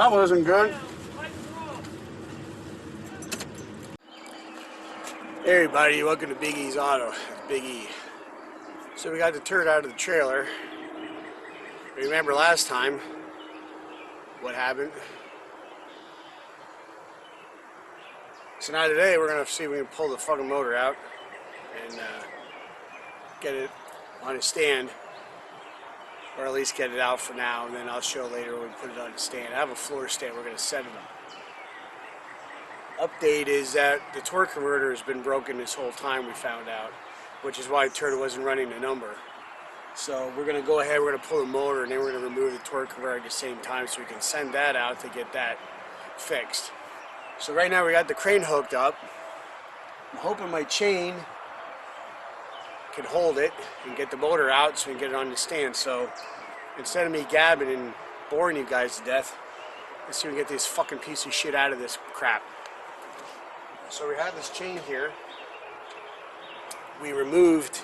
that wasn't good. Hey everybody, welcome to Big E's Auto. It's Big E. So we got the turd out of the trailer. Remember last time what happened? So now today we're gonna see if we can pull the fucking motor out and get it on a stand, or at least get it out for now, and then I'll show later when we put it on the stand. I have a floor stand we're gonna set it on. Update is that the torque converter has been broken this whole time, we found out, which is why Turd wasn't running the number. So we're going to go ahead, we're going to pull the motor, and then we're going to remove the torque converter at the same time so we can send that out to get that fixed. So right now we got the crane hooked up. I'm hoping my chain can hold it and get the motor out so we can get it on the stand. So instead of me gabbing and boring you guys to death, let's see if we can get this fucking piece of shit out of this crap. So we have this chain here. We removed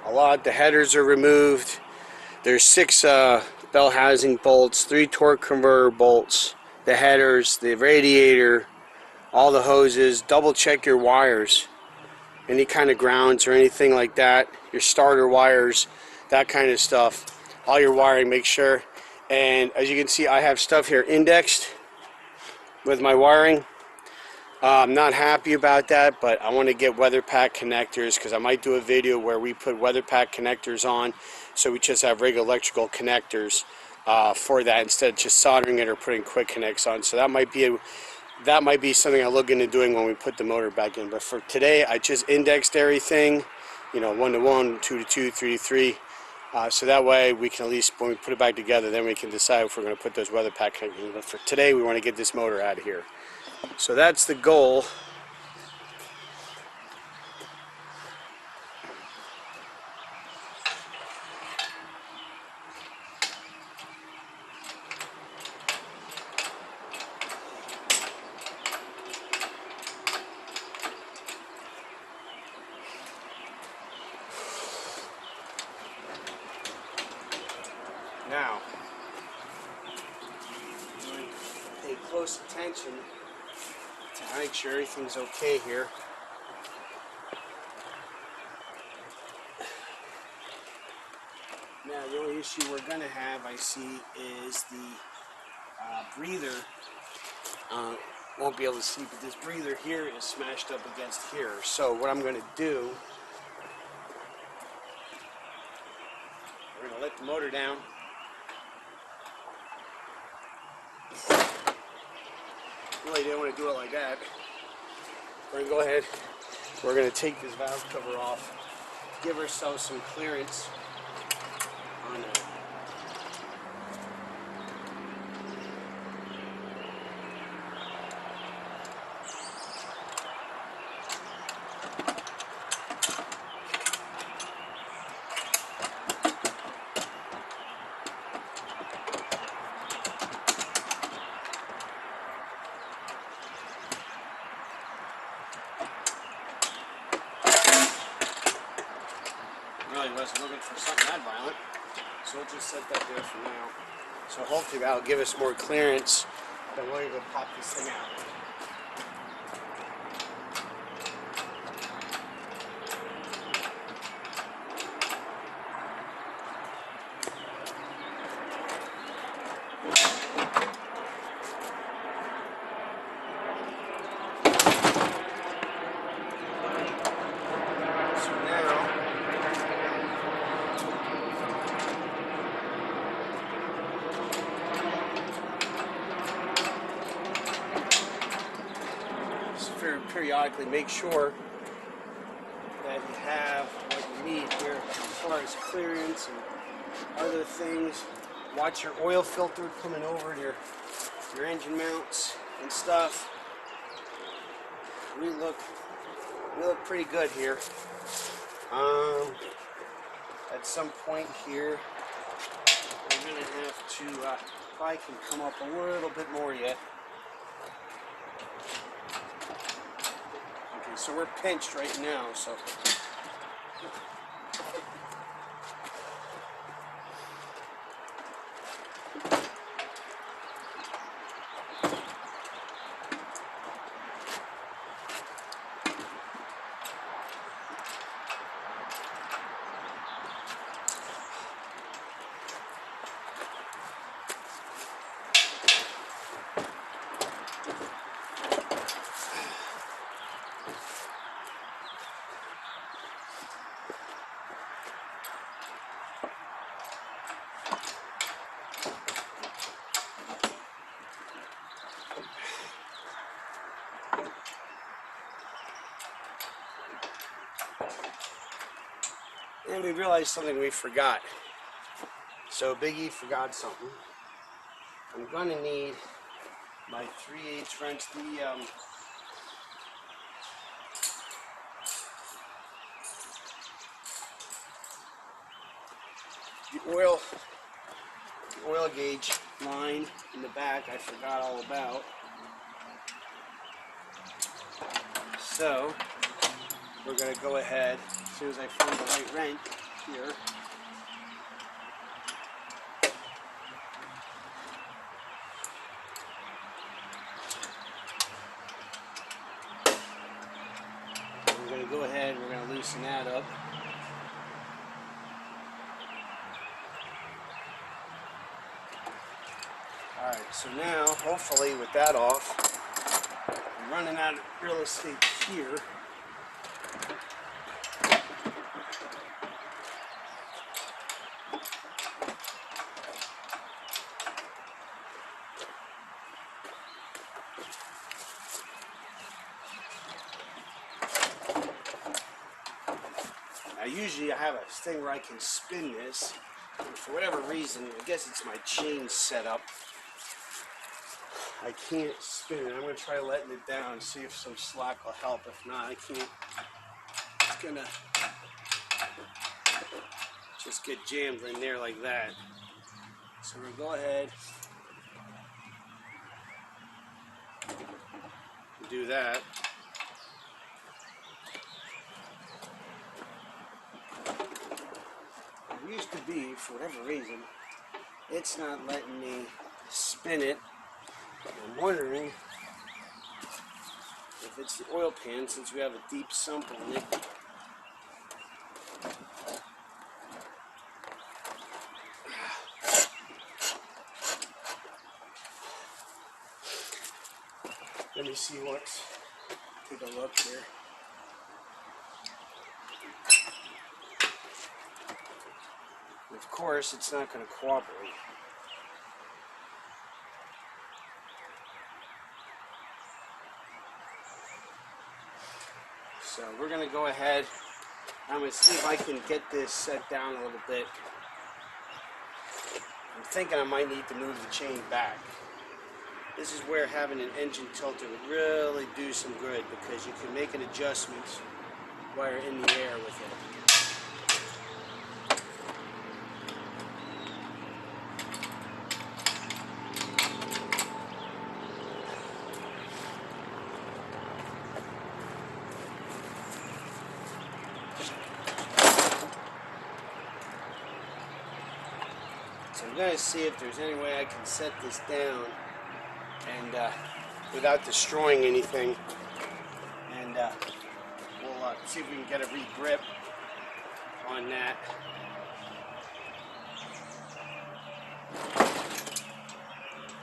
a lot. The headers are removed. There's 6 bell housing bolts, 3 torque converter bolts, the headers, the radiator, all the hoses. Double check your wires, any kind of grounds or anything like that, your starter wires, that kind of stuff. All your wiring, make sure. And as you can see, I have stuff here indexed with my wiring. I'm not happy about that, but I want to get weather pack connectors because I might do a video where we put weather pack connectors on, so we just have regular electrical connectors for that instead of just soldering it or putting quick connects on. So that might be something I look into doing when we put the motor back in. But for today, I just indexed everything, you know, 1 to 1, 2 to 2, 3 to 3. So that way we can at least, when we put it back together, then we can decide if we're going to put those weather pack connectors in. But for today, we want to get this motor out of here. So that's the goal. Now, pay close attention to make sure everything's okay here. Now, the only issue we're going to have, I see, is the breather. Won't be able to see, but this breather here is smashed up against here. So what I'm going to do, we're going to let the motor down. Really didn't want to do it like that. We're going to go ahead. We're going to take this valve cover off, give ourselves some clearance on it. Really wasn't looking for something that violent, so we'll just set that there for now. So hopefully that'll give us more clearance, then we're going to go pop this thing out. Periodically make sure that you have what you need here as far as clearance and other things. Watch your oil filter coming over your engine mounts and stuff. We look pretty good here. At some point here, we're gonna have to, if I can come up a little bit more yet. So we're pinched right now, so And we realized something we forgot. So Big E forgot something. I'm gonna need my 3/8 wrench. The oil gauge line in the back I forgot all about. So we're going to go ahead, as soon as I find the right wrench here, we're going to go ahead and we're going to loosen that up. Alright, so now, hopefully with that off, I'm running out of real estate here. Now usually I have a thing where I can spin this, and for whatever reason, I guess it's my chain setup, I can't spin it. I'm going to try letting it down and see if some slack will help. If not, I can't. It's going to just get jammed in there like that. So we're going to go ahead and do that. It used to be, for whatever reason, it's not letting me spin it. I'm wondering if it's the oil pan, since we have a deep sump on it. Let me see what's, take a look here. Of course, it's not going to cooperate. So we're going to go ahead. I'm going to see if I can get this set down a little bit. I'm thinking I might need to move the chain back. This is where having an engine tilter would really do some good, because you can make an adjustment while you're in the air with it. So I'm going to see if there's any way I can set this down and without destroying anything, and we'll see if we can get a re-grip on that.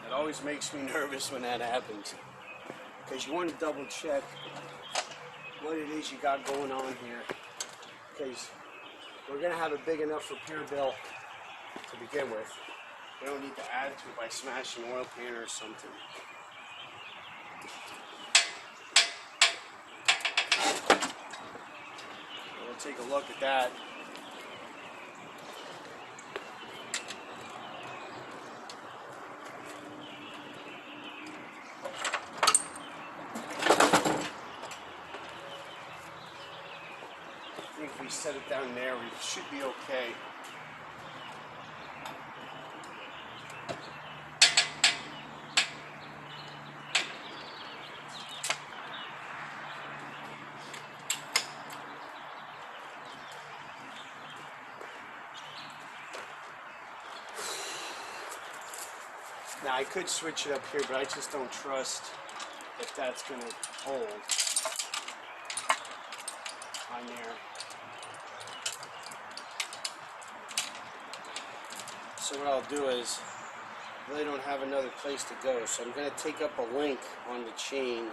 It always makes me nervous when that happens, because you want to double check what it is you got going on here, because we're going to have a big enough repair bill to begin with. We don't need to add to it by smashing an oil pan or something. We'll take a look at that. I think if we set it down there, we should be okay. Now I could switch it up here, but I just don't trust if that's going to hold on there. So what I'll do is, I really don't have another place to go, so I'm going to take up a link on the chain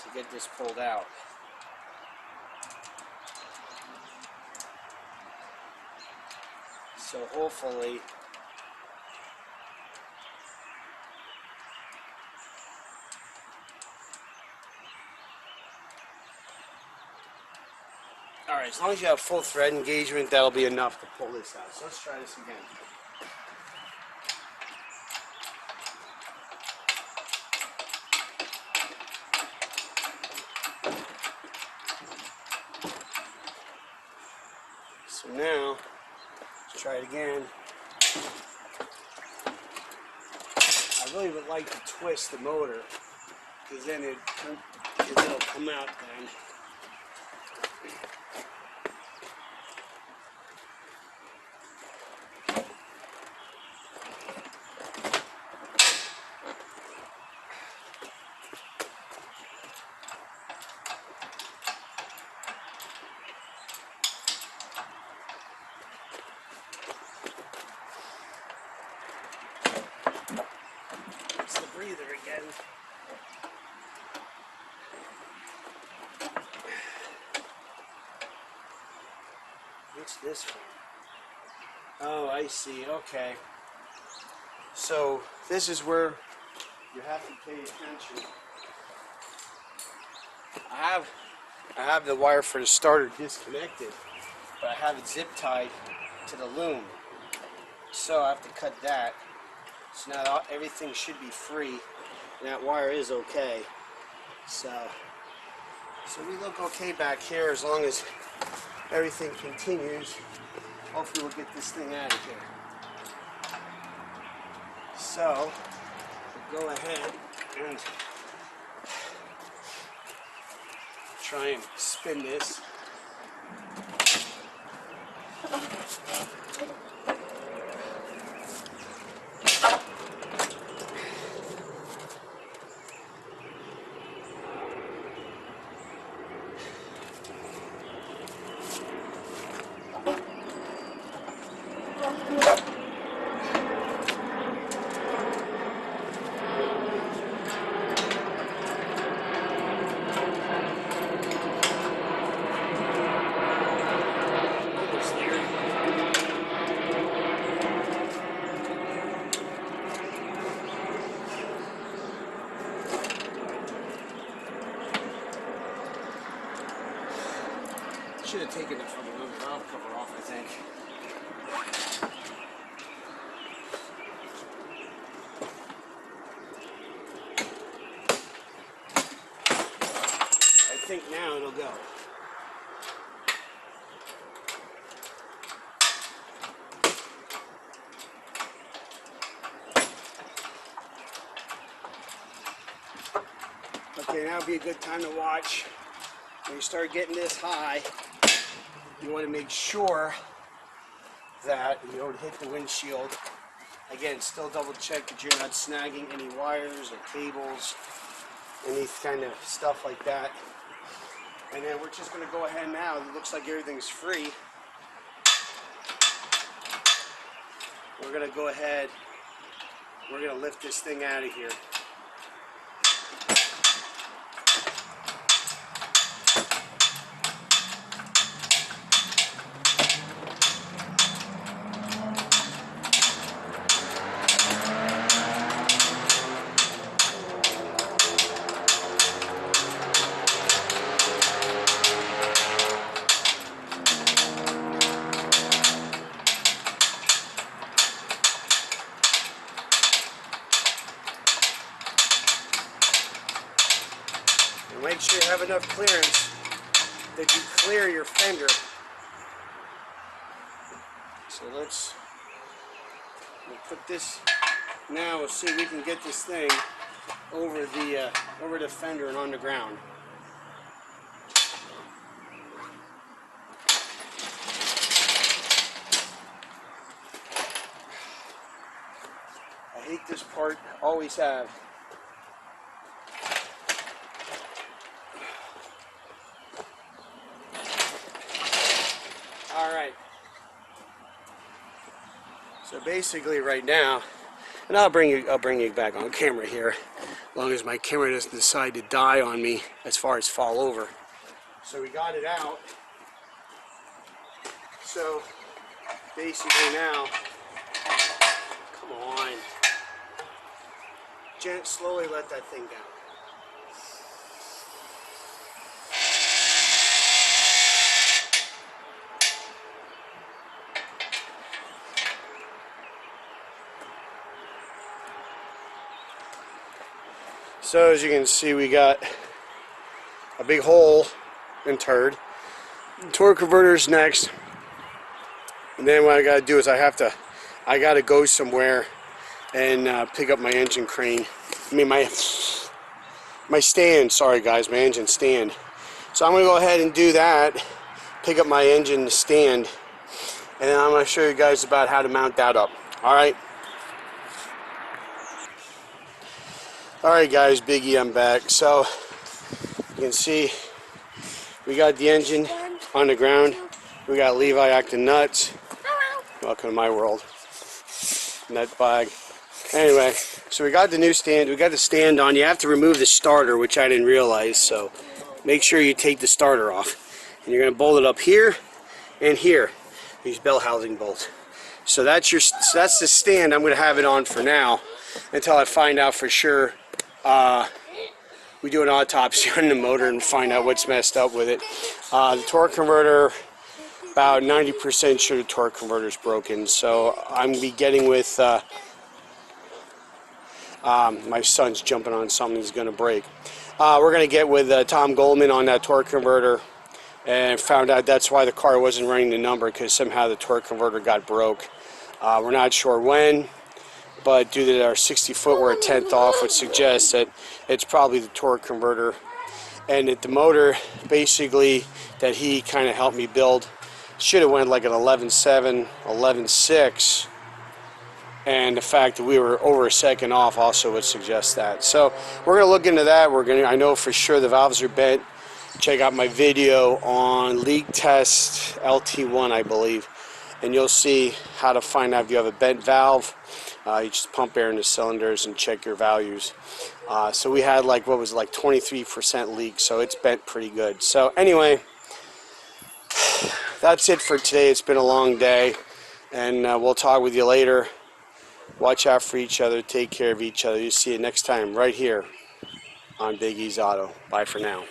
to get this pulled out. So hopefully Alright, as long as you have full thread engagement, that'll be enough to pull this out. So let's try this again. So now, let's try it again. I really would like to twist the motor, because then it'll come out then. It's the breather again. What's this for? Oh, I see. Okay. So this is where you have to pay attention. I have the wire for the starter disconnected, but I have it zip tied to the loom. So I have to cut that. So now everything should be free, and that wire is okay. So we look okay back here as long as everything continues. Hopefully we'll get this thing out of here. So we'll go ahead and try and spin this. Should have taken it from the valve cover off, I think. I think now it'll go. Okay, now would be a good time to watch. When you start getting this high, you want to make sure that you don't hit the windshield. Again, still double check that you're not snagging any wires or cables, any kind of stuff like that. And then we're just going to go ahead now. It looks like everything's free. We're going to go ahead. We're going to lift this thing out of here. Make sure you have enough clearance that you clear your fender. So we'll put this now. We'll see if we can get this thing over the fender and on the ground. I hate this part. Always have. Alright, so basically right now, and I'll bring you back on camera here, as long as my camera doesn't decide to die on me as far as fall over. So we got it out. So basically now, come on, slowly let that thing down. So as you can see, we got a big hole in Turd. Torque converter's next. And then what I gotta do is I gotta go somewhere and pick up my engine crane. I mean my stand, sorry guys, my engine stand. So I'm gonna go ahead and do that, pick up my engine stand, and then I'm gonna show you guys about how to mount that up. Alright? Alright guys, Big E, I'm back. So you can see we got the engine on the ground. We got Levi acting nuts. Welcome to my world. Nut bag. Anyway, so we got the new stand. We got the stand on. You have to remove the starter, which I didn't realize. So make sure you take the starter off. And you're going to bolt it up here and here. These bell housing bolts. So that's the stand. I'm going to have it on for now until I find out for sure. We do an autopsy on the motor and find out what's messed up with it. The torque converter, about 90% sure the torque converter is broken. So I'm going to be getting with my son's jumping on something he's going to break. We're going to get with Tom Goldman on that torque converter, and found out that's why the car wasn't running the number, because somehow the torque converter got broke. We're not sure when, but due to our 60 foot, we're a 10th off, which suggests that it's probably the torque converter. And that the motor, basically, that he kind of helped me build, should have went like an 11.7, 11.6. And the fact that we were over a second off also would suggest that. So we're going to look into that. I know for sure the valves are bent. Check out my video on leak test LT1, I believe, and you'll see how to find out if you have a bent valve. You just pump air in the cylinders and check your values. So we had like, what was it, like 23% leak, so it's bent pretty good. So anyway, that's it for today. It's been a long day, and we'll talk with you later. Watch out for each other. Take care of each other. You see you next time right here on Big E's Auto. Bye for now.